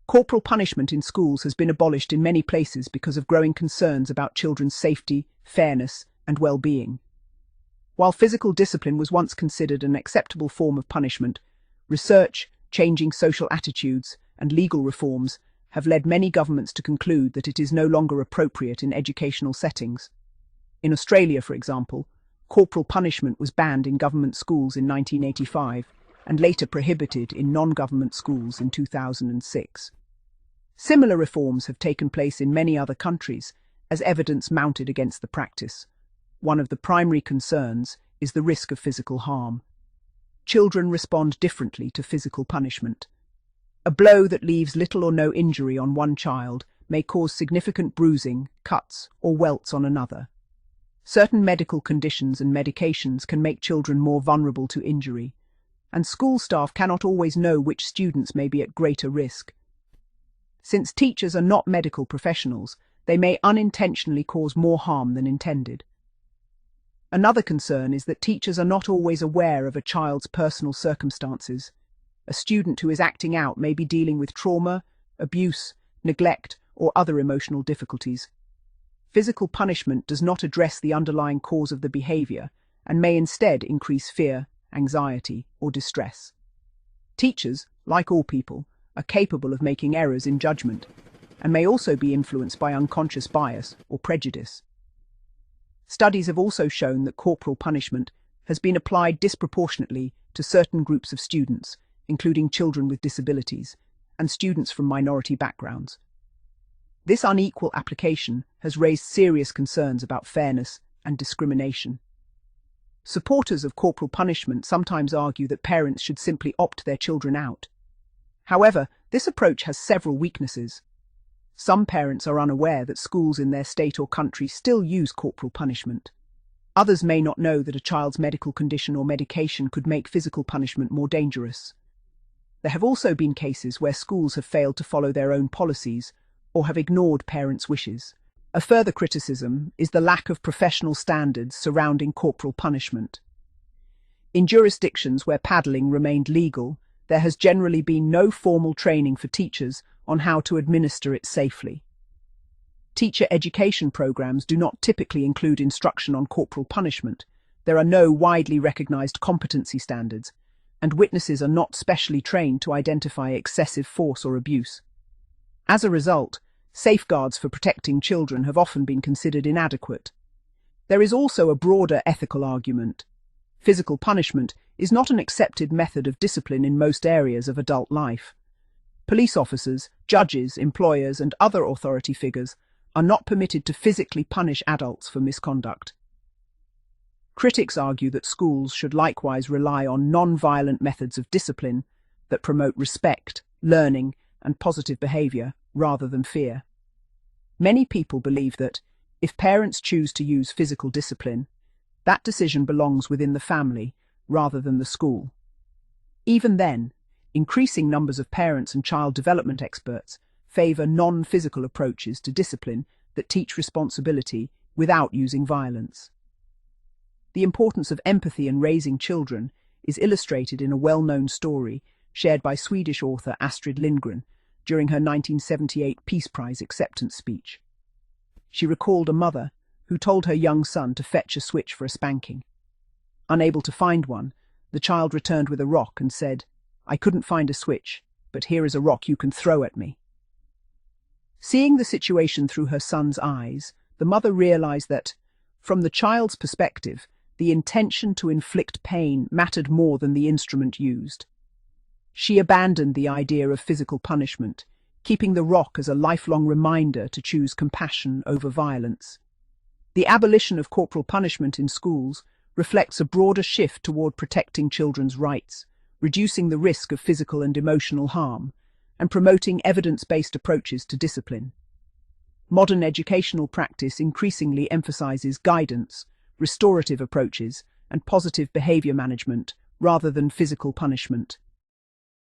Corporal punishment in schools has been abolished in many places because of growing concerns about children's safety, fairness, and well-being. While physical discipline was once considered an acceptable form of punishment, research, changing social attitudes, and legal reforms have led many governments to conclude that it is no longer appropriate in educational settings. In Australia, for example, corporal punishment was banned in government schools in 1985 and later prohibited in non-government schools in 2006. Similar reforms have taken place in many other countries as evidence mounted against the practice. One of the primary concerns is the risk of physical harm. Children respond differently to physical punishment. A blow that leaves little or no injury on one child may cause significant bruising, cuts, or welts on another. Certain medical conditions and medications can make children more vulnerable to injury, and school staff cannot always know which students may be at greater risk. Since teachers are not medical professionals, they may unintentionally cause more harm than intended. Another concern is that teachers are not always aware of a child's personal circumstances. A student who is acting out may be dealing with trauma, abuse, neglect, or other emotional difficulties. Physical punishment does not address the underlying cause of the behavior and may instead increase fear, anxiety, or distress. Teachers, like all people, are capable of making errors in judgment and may also be influenced by unconscious bias or prejudice. Studies have also shown that corporal punishment has been applied disproportionately to certain groups of students, including children with disabilities and students from minority backgrounds. This unequal application has raised serious concerns about fairness and discrimination. Supporters of corporal punishment sometimes argue that parents should simply opt their children out. However, this approach has several weaknesses. Some parents are unaware that schools in their state or country still use corporal punishment. Others may not know that a child's medical condition or medication could make physical punishment more dangerous. There have also been cases where schools have failed to follow their own policies or have ignored parents' wishes. A further criticism is the lack of professional standards surrounding corporal punishment. In jurisdictions where paddling remained legal, there has generally been no formal training for teachers on how to administer it safely. Teacher education programs do not typically include instruction on corporal punishment. There are no widely recognized competency standards, and witnesses are not specially trained to identify excessive force or abuse. As a result, safeguards for protecting children have often been considered inadequate. There is also a broader ethical argument. Physical punishment is not an accepted method of discipline in most areas of adult life. Police officers, judges, employers, and other authority figures are not permitted to physically punish adults for misconduct. Critics argue that schools should likewise rely on non-violent methods of discipline that promote respect, learning, and positive behavior rather than fear. Many people believe that, if parents choose to use physical discipline, that decision belongs within the family rather than the school. Even then, increasing numbers of parents and child development experts favor non-physical approaches to discipline that teach responsibility without using violence. The importance of empathy in raising children is illustrated in a well-known story shared by Swedish author Astrid Lindgren during her 1978 Peace Prize acceptance speech. She recalled a mother who told her young son to fetch a switch for a spanking. Unable to find one, the child returned with a rock and said, "I couldn't find a switch, but here is a rock you can throw at me." Seeing the situation through her son's eyes, the mother realized that, from the child's perspective, the intention to inflict pain mattered more than the instrument used. She abandoned the idea of physical punishment, keeping the rock as a lifelong reminder to choose compassion over violence. The abolition of corporal punishment in schools reflects a broader shift toward protecting children's rights, reducing the risk of physical and emotional harm, and promoting evidence-based approaches to discipline. Modern educational practice increasingly emphasizes guidance, restorative approaches, and positive behavior management rather than physical punishment.